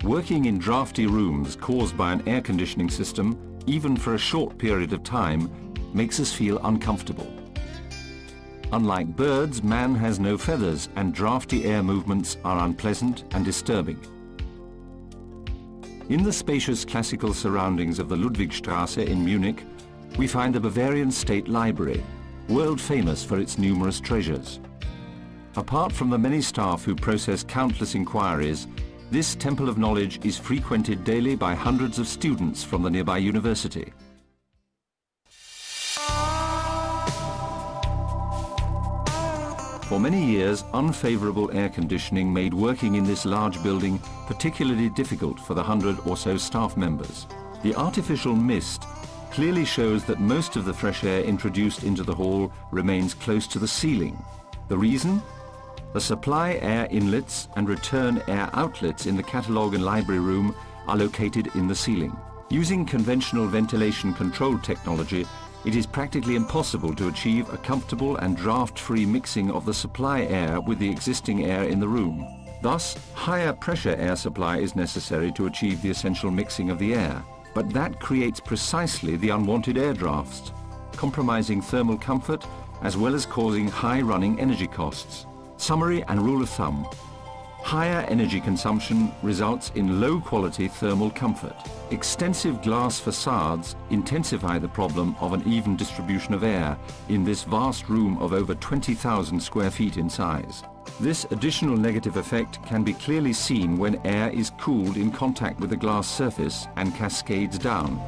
Working in drafty rooms caused by an air conditioning system, even for a short period of time, makes us feel uncomfortable. Unlike birds, man has no feathers, and drafty air movements are unpleasant and disturbing. In the spacious classical surroundings of the Ludwigstrasse in Munich, we find the Bavarian State Library, world famous for its numerous treasures. Apart from the many staff who process countless inquiries, this temple of knowledge is frequented daily by hundreds of students from the nearby university. For many years, unfavorable air conditioning made working in this large building particularly difficult for the 100 or so staff members. The artificial mist clearly shows that most of the fresh air introduced into the hall remains close to the ceiling. The reason? The supply air inlets and return air outlets in the catalogue and library room are located in the ceiling. Using conventional ventilation control technology, it is practically impossible to achieve a comfortable and draft-free mixing of the supply air with the existing air in the room. Thus, higher pressure air supply is necessary to achieve the essential mixing of the air. But that creates precisely the unwanted air drafts, compromising thermal comfort as well as causing high running energy costs. Summary and rule of thumb: higher energy consumption results in low-quality thermal comfort. Extensive glass facades intensify the problem of an even distribution of air in this vast room of over 20,000 square feet in size. This additional negative effect can be clearly seen when air is cooled in contact with the glass surface and cascades down.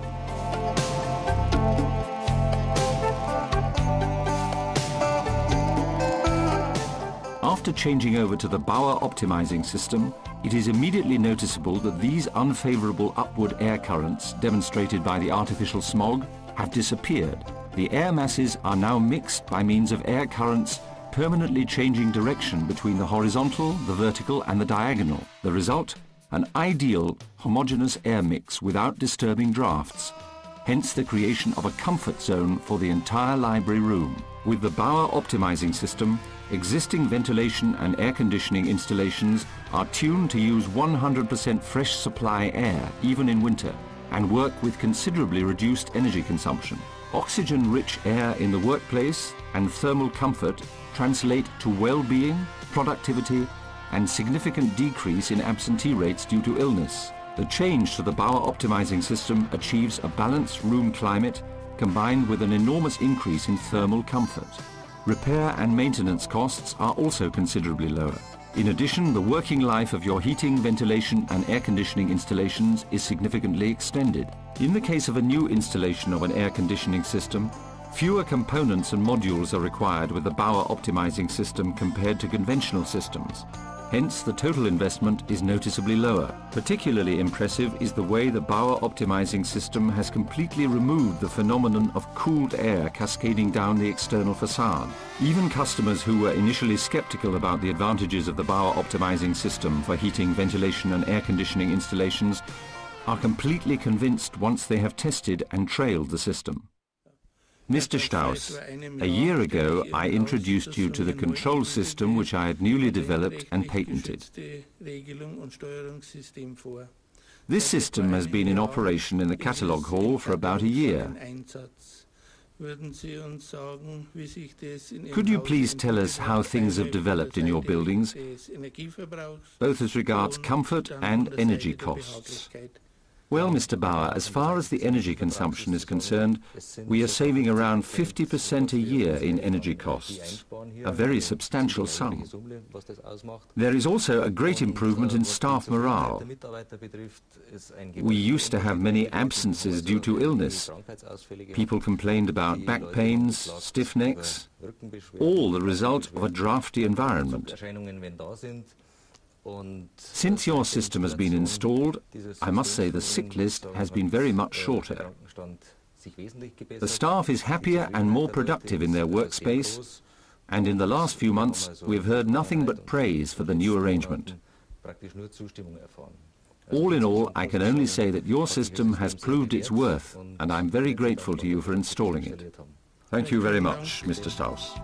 After changing over to the Bauer optimizing system, it is immediately noticeable that these unfavorable upward air currents demonstrated by the artificial smog have disappeared. The air masses are now mixed by means of air currents permanently changing direction between the horizontal, the vertical and the diagonal. The result? An ideal homogeneous air mix without disturbing drafts. Hence the creation of a comfort zone for the entire library room. With the Bauer optimizing system, existing ventilation and air conditioning installations are tuned to use 100% fresh supply air, even in winter, and work with considerably reduced energy consumption. Oxygen-rich air in the workplace and thermal comfort translate to well-being, productivity, and significant decrease in absentee rates due to illness. The change to the Bauer optimizing system achieves a balanced room climate combined with an enormous increase in thermal comfort. Repair and maintenance costs are also considerably lower. In addition, the working life of your heating, ventilation and air conditioning installations is significantly extended. In the case of a new installation of an air conditioning system, fewer components and modules are required with the Bauer optimizing system compared to conventional systems. Hence, the total investment is noticeably lower. Particularly impressive is the way the Bauer optimizing system has completely removed the phenomenon of cooled air cascading down the external facade. Even customers who were initially skeptical about the advantages of the Bauer optimizing system for heating, ventilation and air conditioning installations are completely convinced once they have tested and trailed the system. Mr. Strauss, a year ago I introduced you to the control system which I had newly developed and patented. This system has been in operation in the catalogue hall for about a year. Could you please tell us how things have developed in your buildings, both as regards comfort and energy costs? Well, Mr. Bauer, as far as the energy consumption is concerned, we are saving around 50% a year in energy costs, a very substantial sum. There is also a great improvement in staff morale. We used to have many absences due to illness. People complained about back pains, stiff necks, all the result of a drafty environment. Since your system has been installed, I must say the sick list has been very much shorter. The staff is happier and more productive in their workspace, and in the last few months we have heard nothing but praise for the new arrangement. All in all, I can only say that your system has proved its worth, and I'm very grateful to you for installing it. Thank you very much, Mr. Strauss.